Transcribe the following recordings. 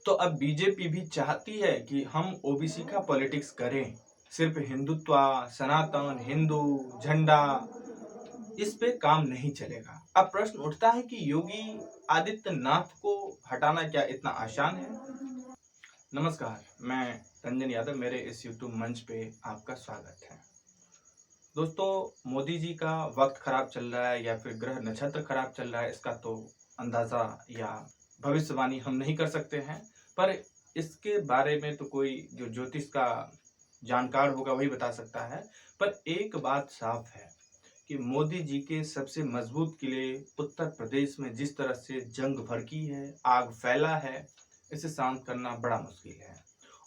तो अब बीजेपी भी चाहती है कि हम ओबीसी का पॉलिटिक्स करें। सिर्फ हिंदुत्व, सनातन, हिंदू, झंडा, इस पे काम नहीं चलेगा। अब प्रश्न उठता है कि योगी आदित्यनाथ को हटाना क्या इतना आसान है? नमस्कार, मैं रंजन यादव, मेरे इस यूट्यूब मंच पे आपका स्वागत है। दोस्तों, मोदी जी का वक्त खराब चल रहा है या फिर ग्रह नक्षत्र खराब चल रहा है, इसका तो अंदाजा या भविष्यवाणी हम नहीं कर सकते हैं। पर इसके बारे में तो कोई जो ज्योतिष का जानकार होगा वही बता सकता है। पर एक बात साफ है कि मोदी जी के सबसे मजबूत किले उत्तर प्रदेश में जिस तरह से जंग भड़की है, आग फैला है, इसे शांत करना बड़ा मुश्किल है।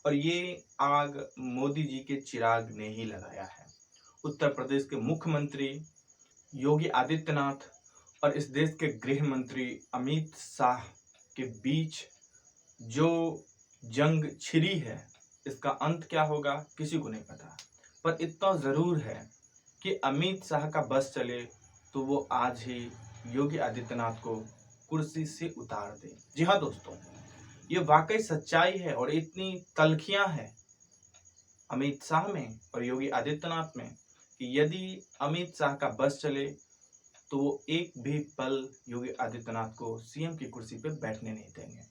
और ये आग मोदी जी के चिराग ने ही लगाया है। उत्तर प्रदेश के मुख्यमंत्री योगी आदित्यनाथ और इस देश के गृह मंत्री अमित शाह के बीच जो जंग छिड़ी है, इसका अंत क्या होगा किसी को नहीं पता। पर इतना जरूर है कि अमित शाह का बस चले तो वो आज ही योगी आदित्यनाथ को कुर्सी से उतार दे। जी हाँ दोस्तों, ये वाकई सच्चाई है और इतनी तल्खियां हैं अमित शाह में और योगी आदित्यनाथ में कि यदि अमित शाह का बस चले तो वो एक भी पल योगी आदित्यनाथ को सीएम की कुर्सी पे बैठने नहीं देंगे।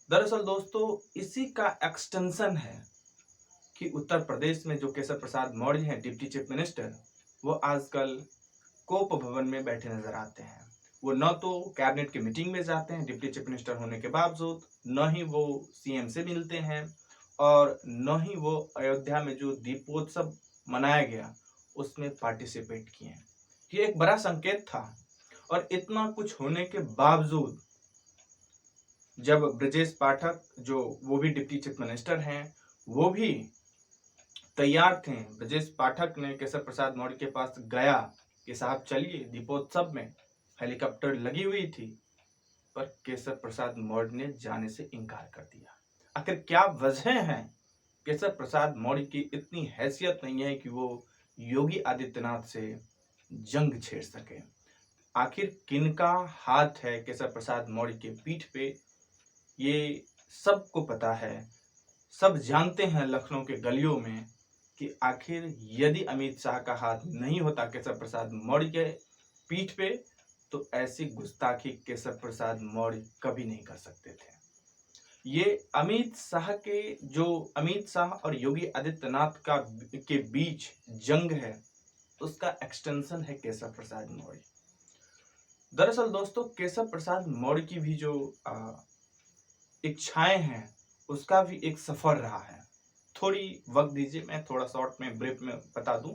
दरअसल दोस्तों, इसी का एक्सटेंशन है कि उत्तर प्रदेश में जो केशव प्रसाद मौर्य हैं, डिप्टी चीफ मिनिस्टर, वो आजकल कोप भवन में बैठे नजर आते हैं। वो न तो कैबिनेट की मीटिंग में जाते हैं डिप्टी चीफ मिनिस्टर होने के बावजूद, न ही वो सीएम से मिलते हैं और न ही वो अयोध्या में जो दीपोत्सव मनाया गया उसमें पार्टिसिपेट किए। ये एक बड़ा संकेत था। और इतना कुछ होने के बावजूद जब ब्रजेश पाठक, जो वो भी डिप्टी चीफ मिनिस्टर हैं, वो भी तैयार थे, ब्रजेश पाठक ने केशव प्रसाद मौर्य के पास गया कि साहब चलिए, दीपोत्सव में हेलीकॉप्टर लगी हुई थी, पर केशव प्रसाद मौर्य ने जाने से इनकार कर दिया। आखिर क्या वजह है? केशव प्रसाद मौर्य की इतनी हैसियत नहीं है कि वो योगी आदित्यनाथ से जंग छेड़ सके। आखिर किनका हाथ है केशव प्रसाद मौर्य के पीठ पे, ये सबको पता है। सब जानते हैं लखनऊ के गलियों में कि आखिर यदि अमित शाह का हाथ नहीं होता केशव प्रसाद मौर्य के पीठ पे, तो ऐसी गुस्ताखी केशव प्रसाद मौर्य कभी नहीं कर सकते थे। ये अमित शाह और योगी आदित्यनाथ के बीच जंग है, उसका एक्सटेंशन है केशव प्रसाद मौर्य। दरअसल दोस्तों, केशव प्रसाद मौर्य की भी जो इच्छाएं हैं, उसका भी एक सफर रहा है। थोड़ी वक्त दीजिए, मैं थोड़ा शॉर्ट में ब्रीफ में बता दूं।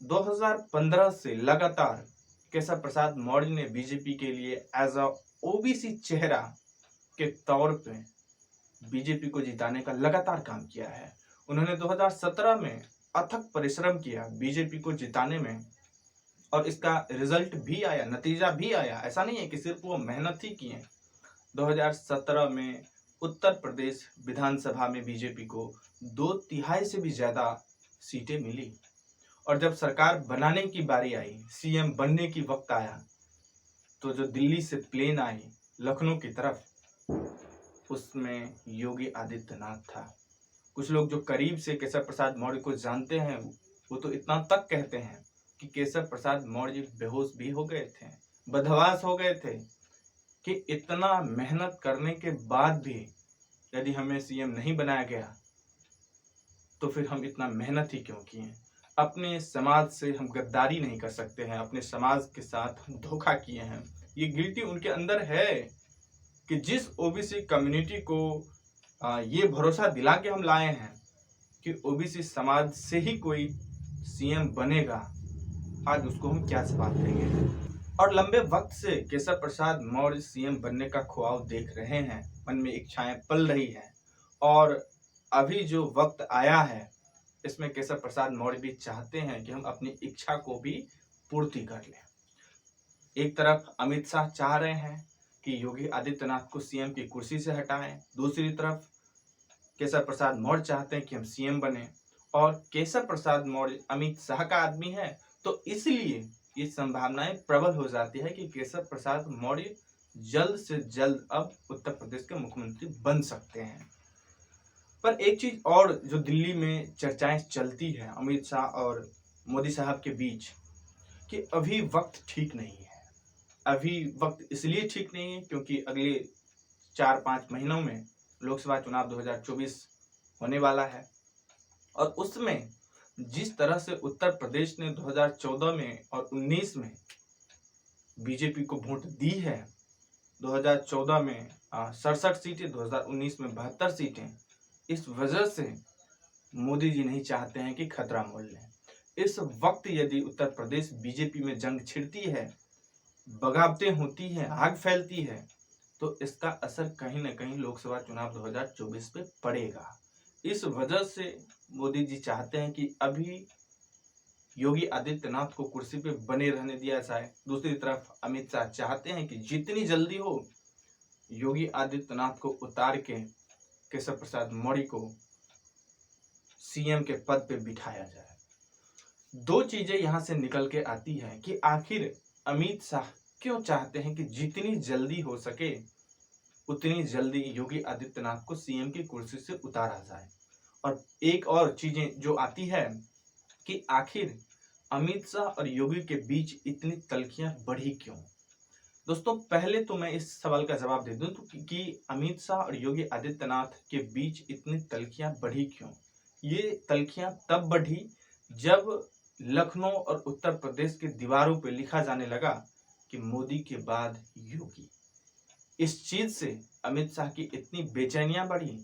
2015 से लगातार केशव प्रसाद मौर्य ने बीजेपी के लिए एज अ ओबीसी चेहरा के तौर पे बीजेपी को जिताने का लगातार काम किया है। उन्होंने 2017 में अथक परिश्रम किया बीजेपी को जिताने में, और इसका रिजल्ट भी आया, नतीजा भी आया। ऐसा नहीं है कि सिर्फ वो मेहनत ही किए। 2017 में उत्तर प्रदेश विधानसभा में बीजेपी को 2/3 से भी ज्यादा सीटें मिली। और जब सरकार बनाने की बारी आई, सीएम बनने की वक्त आया, तो जो दिल्ली से प्लेन आई लखनऊ की तरफ, उसमें योगी आदित्यनाथ था। कुछ लोग जो करीब से केशव प्रसाद मौर्य को जानते हैं, वो तो इतना तक कहते हैं कि केशव प्रसाद मौर्य बेहोश भी हो गए थे, बदहवास हो गए थे, कि इतना मेहनत करने के बाद भी यदि हमें सीएम नहीं बनाया गया तो फिर हम इतना मेहनत ही क्यों किए। अपने समाज से हम गद्दारी नहीं कर सकते हैं, अपने समाज के साथ हम धोखा किए हैं। ये गिल्टी उनके अंदर है कि जिस ओबीसी कम्युनिटी को ये भरोसा दिला के हम लाए हैं कि ओबीसी समाज से ही कोई सीएम बनेगा, आज उसको हम क्या जवाब देंगे। और लंबे वक्त से केशव प्रसाद मौर्य सीएम बनने का ख्वाब देख रहे हैं, मन में इच्छाएं पल रही हैं, और अभी जो वक्त आया है इसमें केशव प्रसाद मौर्य भी चाहते हैं कि हम अपनी इच्छा को भी पूर्ति कर लें। एक तरफ अमित शाह चाह रहे हैं कि योगी आदित्यनाथ को सीएम की कुर्सी से हटाएं, दूसरी तरफ केशव प्रसाद मौर्य चाहते हैं कि हम सीएम बने। और केशव प्रसाद मौर्य अमित शाह का आदमी है, तो इसलिए ये संभावनाएं प्रबल हो जाती है कि केशव प्रसाद मौर्य जल्द से जल्द अब उत्तर प्रदेश के मुख्यमंत्री बन सकते हैं। पर एक चीज और जो दिल्ली में चर्चाएं चलती है अमित शाह और मोदी साहब के बीच, कि अभी वक्त ठीक नहीं है। अभी वक्त इसलिए ठीक नहीं है क्योंकि अगले 4-5 महीनों में लोकसभा चुनाव 2024 होने वाला है, और उसमें जिस तरह से उत्तर प्रदेश ने 2014 में और 19 में बीजेपी को वोट दी है, 2014 में 67 सीटें, 2019 में 72 सीटें, इस वजह से मोदी जी नहीं चाहते हैं कि खतरा मोल लें। इस वक्त यदि उत्तर प्रदेश बीजेपी में जंग छिड़ती है, बगावतें होती हैं, आग फैलती है, तो इसका असर कहीं न कहीं लोकसभा चुनाव 2024 पे पड़ेगा। इस वजह से मोदी जी चाहते हैं कि अभी योगी आदित्यनाथ को कुर्सी पे बने रहने दिया जाए। दूसरी तरफ अमित शाह चाहते हैं कि जितनी जल्दी हो योगी आदित्यनाथ को उतार के केशव प्रसाद मौर्य को सीएम के पद पे बिठाया जाए। दो चीजें यहां से निकल के आती है कि आखिर अमित शाह क्यों चाहते हैं कि जितनी जल्दी हो सके उतनी जल्दी योगी आदित्यनाथ को सीएम की कुर्सी से उतारा जाए। और एक और चीजें जो आती है कि आखिर अमित शाह और योगी के बीच इतनी तल्खियां बढ़ी क्यों। दोस्तों, पहले तो मैं इस सवाल का जवाब दे दूं तो कि अमित शाह और योगी आदित्यनाथ के बीच इतनी तल्खियां बढ़ी क्यों। ये तल्खियां तब बढ़ी जब लखनऊ और उत्तर प्रदेश के दीवारों पे लिखा जाने लगा कि मोदी के बाद योगी। इस चीज से अमित शाह की इतनी बेचैनियां बढ़ी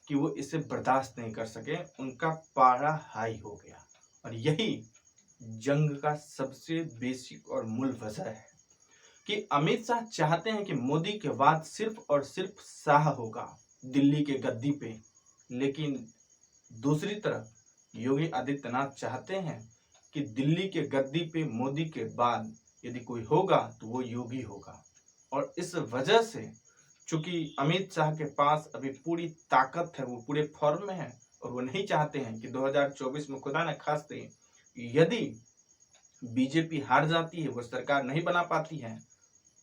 कि वो इसे बर्दाश्त नहीं कर सके, उनका पारा हाई हो गया। और यही जंग का सबसे बेसिक और मूल वजह है कि अमित शाह चाहते हैं कि मोदी के बाद सिर्फ और सिर्फ शाह होगा दिल्ली के गद्दी पे, लेकिन दूसरी तरफ योगी आदित्यनाथ चाहते हैं कि दिल्ली के गद्दी पे मोदी के बाद यदि कोई होगा तो वो योगी होगा। और इस वजह से चूंकि अमित शाह के पास अभी पूरी ताकत है, वो पूरे फॉर्म में है, और वो नहीं चाहते हैं कि 2024 में खुदा न खास्ते यदि बीजेपी हार जाती है, वो सरकार नहीं बना पाती है,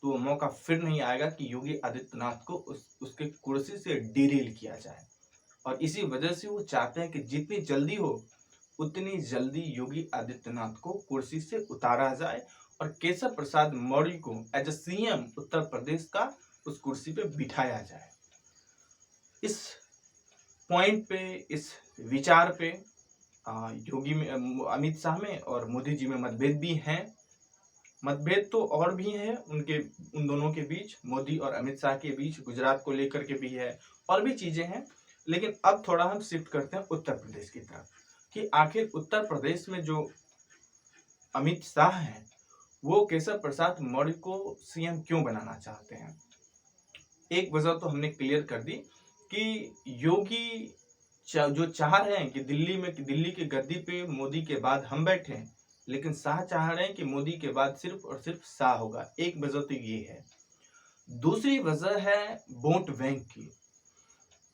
तो वो मौका फिर नहीं आएगा कि योगी आदित्यनाथ को उसके कुर्सी से डिरेल किया जाए। और इसी वजह से वो चाहते हैं कि जितनी जल्दी हो उतनी जल्दी योगी आदित्यनाथ को कुर्सी से उतारा जाए और केशव प्रसाद मौर्य को as a CM Uttar Pradesh का उस कुर्सी पे बिठाया जाए। इस पॉइंट पे, इस विचार पे योगी में, अमित शाह में और मोदी जी में मतभेद भी हैं। मतभेद तो और भी हैं उन दोनों के बीच, मोदी और अमित शाह के बीच, गुजरात को लेकर के भी है, और भी चीजें हैं। लेकिन अब थोड़ा हम शिफ्ट करते हैं उत्तर प्रदेश की तरफ कि आखिर उत्तर प्रदेश में जो अमित शाह हैं वो केशव प्रसाद मौर्य को सीएम क्यों बनाना चाहते हैं। एक वजह तो हमने क्लियर कर दी कि योगी जो चाह रहे हैं कि दिल्ली के गद्दी पे मोदी के बाद हम बैठे, लेकिन शाह चाह रहे हैं कि मोदी के बाद सिर्फ और सिर्फ शाह होगा। एक वजह तो ये है। दूसरी वजह है वोट बैंक की,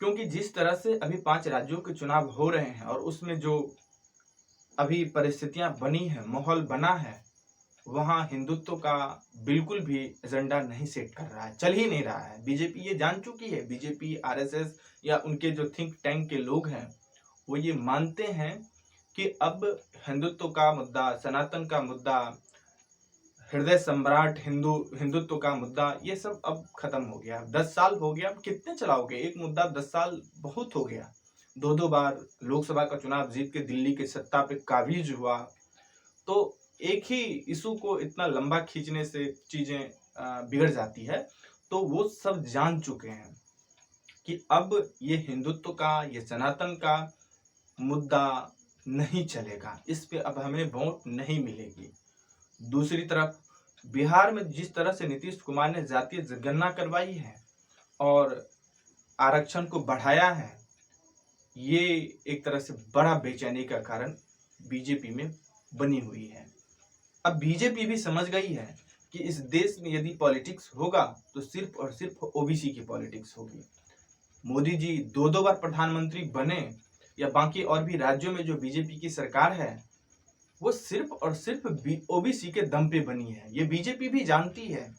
क्योंकि जिस तरह से अभी 5 राज्यों के चुनाव हो रहे हैं और उसमें जो अभी परिस्थितियां बनी है, माहौल बना है, वहां हिंदुत्व का बिल्कुल भी एजेंडा नहीं सेट कर रहा है, चल ही नहीं रहा है। बीजेपी ये जान चुकी है, बीजेपी, आरएसएस या उनके जो थिंक टैंक के लोग हैं वो ये मानते हैं कि अब हिंदुत्व का मुद्दा, सनातन का मुद्दा, हृदय सम्राट हिंदुत्व का मुद्दा, ये सब अब खत्म हो गया। 10 साल हो गया, अब कितने चलाओगे एक मुद्दा, 10 साल बहुत हो गया। 2 बार लोकसभा का चुनाव जीत के दिल्ली की सत्ता पे काबिज हुआ, तो एक ही इशू को इतना लंबा खींचने से चीजें बिगड़ जाती है। तो वो सब जान चुके हैं कि अब ये हिंदुत्व का, ये सनातन का मुद्दा नहीं चलेगा, इस पे अब हमें वोट नहीं मिलेगी। दूसरी तरफ बिहार में जिस तरह से नीतीश कुमार ने जातीय जनगणना करवाई है और आरक्षण को बढ़ाया है, ये एक तरह से बड़ा बेचैनी का कारण बीजेपी में बनी हुई है। अब बीजेपी भी समझ गई है कि इस देश में यदि पॉलिटिक्स होगा तो सिर्फ और सिर्फ ओबीसी की पॉलिटिक्स होगी। मोदी जी 2 बार प्रधानमंत्री बने या बाकी और भी राज्यों में जो बीजेपी की सरकार है वो सिर्फ और सिर्फ ओबीसी के दम पे बनी है। ये बीजेपी भी जानती है,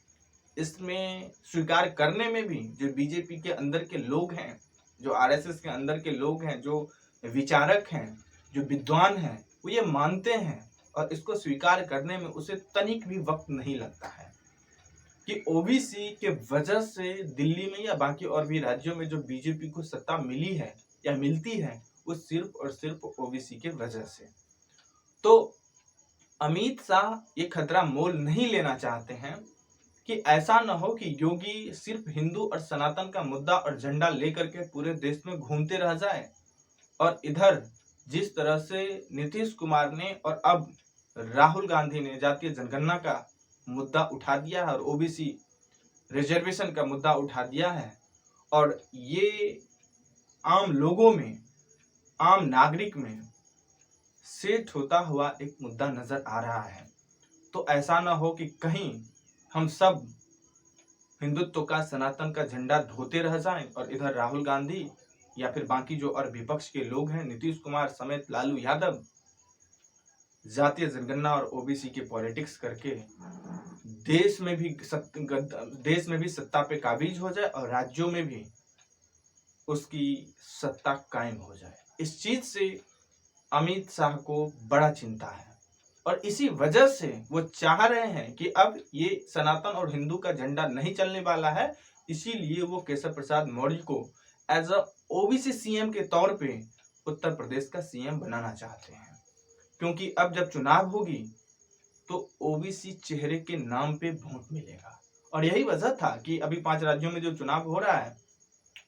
इसमें स्वीकार करने में भी जो बीजेपी के अंदर के लोग हैं, जो आरएसएस के अंदर के लोग हैं, जो विचारक हैं, जो विद्वान हैं, वो ये मानते हैं और इसको स्वीकार करने में उसे तनिक भी वक्त नहीं लगता है कि ओबीसी के वजह से दिल्ली में या बाकी और भी राज्यों में जो बीजेपी को सत्ता मिली है या मिलती है, वो सिर्फ और सिर्फ ओबीसी के वजह से। तो अमित शाह ये खतरा मोल नहीं लेना चाहते हैं कि ऐसा न हो कि योगी सिर्फ हिंदू और सनातन का मुद्दा और झंडा लेकर के पूरे देश में घूमते रह जाए, और इधर जिस तरह से नीतीश कुमार ने और अब राहुल गांधी ने जातीय जनगणना का मुद्दा उठा दिया है और ओबीसी रिजर्वेशन का मुद्दा उठा दिया है, और ये आम लोगों में, आम नागरिक में सेट होता हुआ एक मुद्दा नजर आ रहा है। तो ऐसा ना हो कि कहीं हम सब हिंदुत्व का, सनातन का झंडा धोते रह जाएं और इधर राहुल गांधी या फिर बाकी जो और विपक्ष के लोग हैं, नीतीश कुमार समेत लालू यादव, जातीय जनगणना और ओबीसी की पॉलिटिक्स करके देश में भी सत्ता पे काबिज हो जाए और राज्यों में भी उसकी सत्ता कायम हो जाए। इस चीज से अमित शाह को बड़ा चिंता है और इसी वजह से वो चाह रहे हैं कि अब ये सनातन और हिंदू का झंडा नहीं चलने वाला है। इसीलिए वो केशव प्रसाद मौर्य को एज अ ओबीसी सीएम के तौर पे उत्तर प्रदेश का सीएम बनाना चाहते हैं, क्योंकि अब जब चुनाव होगी तो ओबीसी चेहरे के नाम पे वोट मिलेगा। और यही वजह था कि अभी 5 राज्यों में जो चुनाव हो रहा है,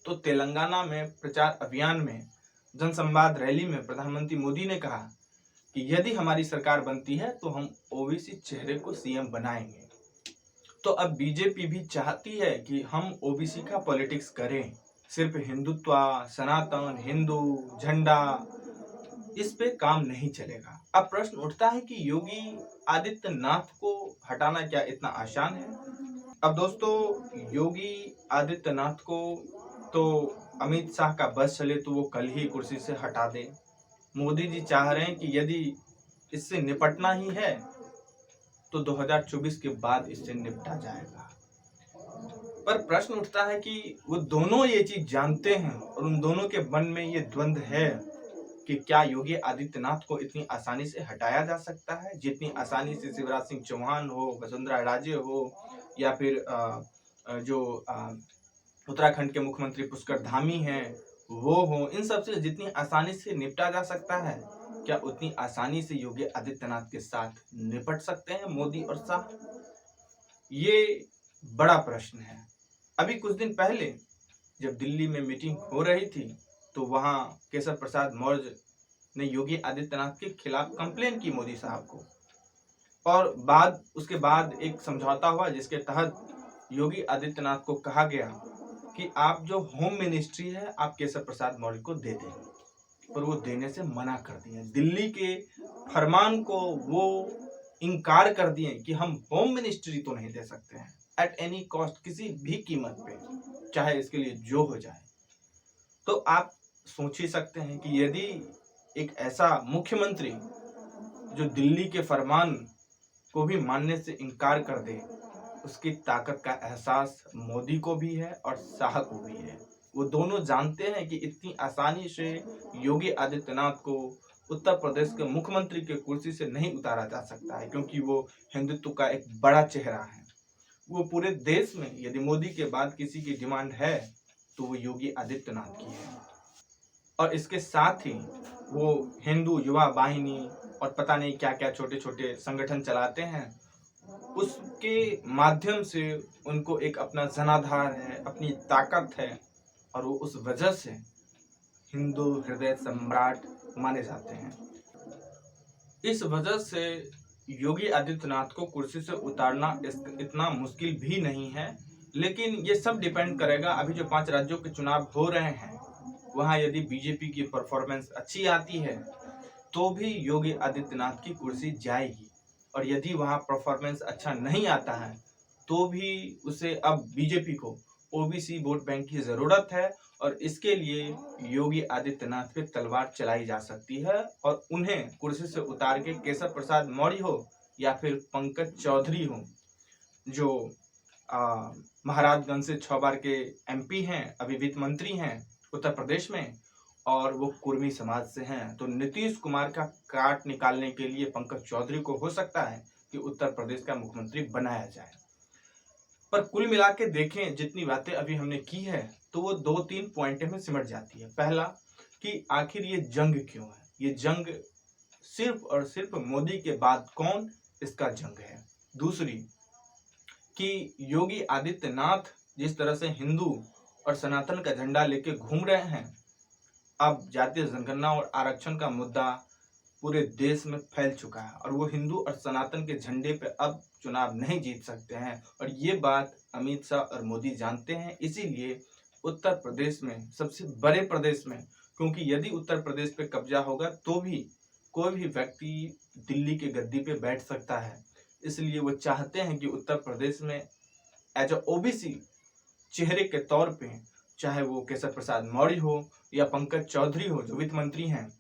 तो तेलंगाना में प्रचार अभियान में, जनसंवाद रैली में प्रधानमंत्री मोदी ने कहा कि यदि हमारी सरकार बनती है तो हम ओबीसी चेहरे को सीएम बनाएंगे। तो अब बीजेपी भी चाहती है कि हम ओबीसी का पॉलिटिक्स करें, सिर्फ हिंदुत्व, सनातन, हिंदू, झंडा, इस पे काम नहीं चलेगा। अब प्रश्न उठता है कि योगी आदित्यनाथ को हटाना क्या इतना आसान है? अब दोस्तों, योगी आदित्यनाथ को तो अमित शाह का बस चले तो वो कल ही कुर्सी से हटा दे। मोदी जी चाह रहे हैं कि यदि इससे निपटना ही है तो 2024 के बाद इससे निपटा जाएगा। पर प्रश्न उठता है कि वो दोनों ये चीज जानते हैं और उन दोनों के मन में ये द्वंद्व है कि क्या योगी आदित्यनाथ को इतनी आसानी से हटाया जा सकता है जितनी आसानी से शिवराज सिंह चौहान हो, वसुंधरा राजे हो, या फिर जो उत्तराखंड के मुख्यमंत्री पुष्कर धामी हैं वो हो, इन सब से जितनी आसानी से निपटा जा सकता है, क्या उतनी आसानी से योगी आदित्यनाथ के साथ निपट सकते हैं मोदी और शाह? ये बड़ा प्रश्न है। अभी कुछ दिन पहले जब दिल्ली में मीटिंग हो रही थी तो वहां केशव प्रसाद मौर्य ने योगी आदित्यनाथ के खिलाफ कंप्लेन की मोदी साहब को, और उसके बाद एक समझौता हुआ जिसके तहत योगी आदित्यनाथ को कहा गया कि आप जो होम मिनिस्ट्री है आप केशव प्रसाद मौर्य को दे दें, पर वो देने से मना कर दिए। दिल्ली के फरमान को वो इनकार कर दिए कि हम होम मिनिस्ट्री तो नहीं दे सकते हैं एट एनी कॉस्ट, किसी भी कीमत पे, चाहे इसके लिए जो हो जाए। तो आप सोच ही सकते हैं कि यदि एक ऐसा मुख्यमंत्री जो दिल्ली के फरमान को भी मानने से इनकार कर दे, उसकी ताकत का एहसास मोदी को भी है और शाह को भी है। वो दोनों जानते हैं कि इतनी आसानी से योगी आदित्यनाथ को उत्तर प्रदेश के मुख्यमंत्री के कुर्सी से नहीं उतारा जा सकता है, क्योंकि वो हिंदुत्व का एक बड़ा चेहरा है। वो पूरे देश में यदि मोदी के बाद किसी की डिमांड है तो वो योगी आदित्यनाथ की है। और इसके साथ ही वो हिंदू युवा वाहिनी और पता नहीं क्या क्या छोटे छोटे संगठन चलाते हैं, उसके माध्यम से उनको एक अपना जनाधार है, अपनी ताकत है, और वो उस वजह से हिंदू हृदय सम्राट माने जाते हैं। इस वजह से योगी आदित्यनाथ को कुर्सी से उतारना इतना मुश्किल भी नहीं है, लेकिन ये सब डिपेंड करेगा। अभी जो 5 राज्यों के चुनाव हो रहे हैं वहाँ यदि बीजेपी की परफॉर्मेंस अच्छी आती है तो भी योगी आदित्यनाथ की कुर्सी जाएगी, और यदि वहाँ परफॉर्मेंस अच्छा नहीं आता है तो भी उसे अब बीजेपी को ओबीसी वोट बैंक की ज़रूरत है, और इसके लिए योगी आदित्यनाथ पे तलवार चलाई जा सकती है और उन्हें कुर्सी से उतार के केशव प्रसाद मौर्य हो या फिर पंकज चौधरी हो, जो महाराजगंज से 6 बार के एमपी हैं, अभी वित्त मंत्री हैं उत्तर प्रदेश में, और वो कुर्मी समाज से हैं। तो नीतीश कुमार का काट निकालने के लिए पंकज चौधरी को हो सकता है कि उत्तर प्रदेश का मुख्यमंत्री बनाया जाए। पर कुल मिला के देखें, जितनी बातें अभी हमने की है तो वो 2-3 पॉइंट में सिमट जाती है। पहला कि आखिर ये जंग क्यों है? ये जंग सिर्फ और सिर्फ मोदी के बाद कौन इसका जंग है। दूसरी कि योगी आदित्यनाथ जिस तरह से हिंदू और सनातन का झंडा लेके घूम रहे हैं, अब जातीय जनगणना और आरक्षण का मुद्दा पूरे देश में फैल चुका है और वो हिंदू और सनातन के झंडे पे अब चुनाव नहीं जीत सकते हैं, और ये बात अमित शाह और मोदी जानते हैं। इसीलिए उत्तर प्रदेश में, सबसे बड़े प्रदेश में, क्योंकि यदि उत्तर प्रदेश पे कब्जा होगा तो भी कोई भी व्यक्ति दिल्ली के गद्दी पे बैठ सकता है, इसलिए वो चाहते हैं कि उत्तर प्रदेश में एज अ ओबीसी चेहरे के तौर पे, चाहे वो केशव प्रसाद मौर्य हो या पंकज चौधरी हो जो वित्त मंत्री हैं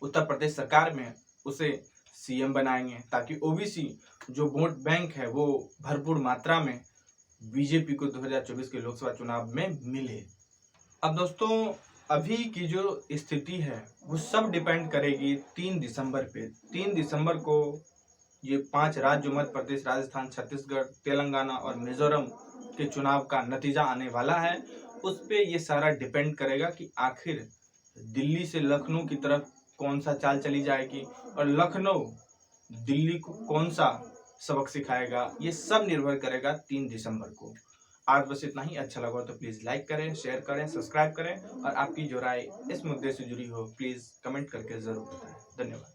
उत्तर प्रदेश सरकार में, उसे सीएम बनाएंगे ताकि ओबीसी जो वोट बैंक है वो भरपूर मात्रा में बीजेपी को 2024 के लोकसभा चुनाव में मिले। अब दोस्तों, अभी की जो स्थिति है वो सब डिपेंड करेगी 3 दिसंबर पे। 3 दिसंबर को ये 5 राज्य मध्य प्रदेश, राजस्थान, छत्तीसगढ़, तेलंगाना और मिजोरम के चुनाव का नतीजा आने वाला है। उस पे ये सारा डिपेंड करेगा कि आखिर दिल्ली से लखनऊ की तरफ कौन सा चाल चली जाएगी और लखनऊ दिल्ली को कौन सा सबक सिखाएगा, ये सब निर्भर करेगा 3 दिसंबर को। आज बस इतना ही। अच्छा लगा तो प्लीज़ लाइक करें, शेयर करें, सब्सक्राइब करें, और आपकी जो राय इस मुद्दे से जुड़ी हो प्लीज़ कमेंट करके ज़रूर बताएं। धन्यवाद।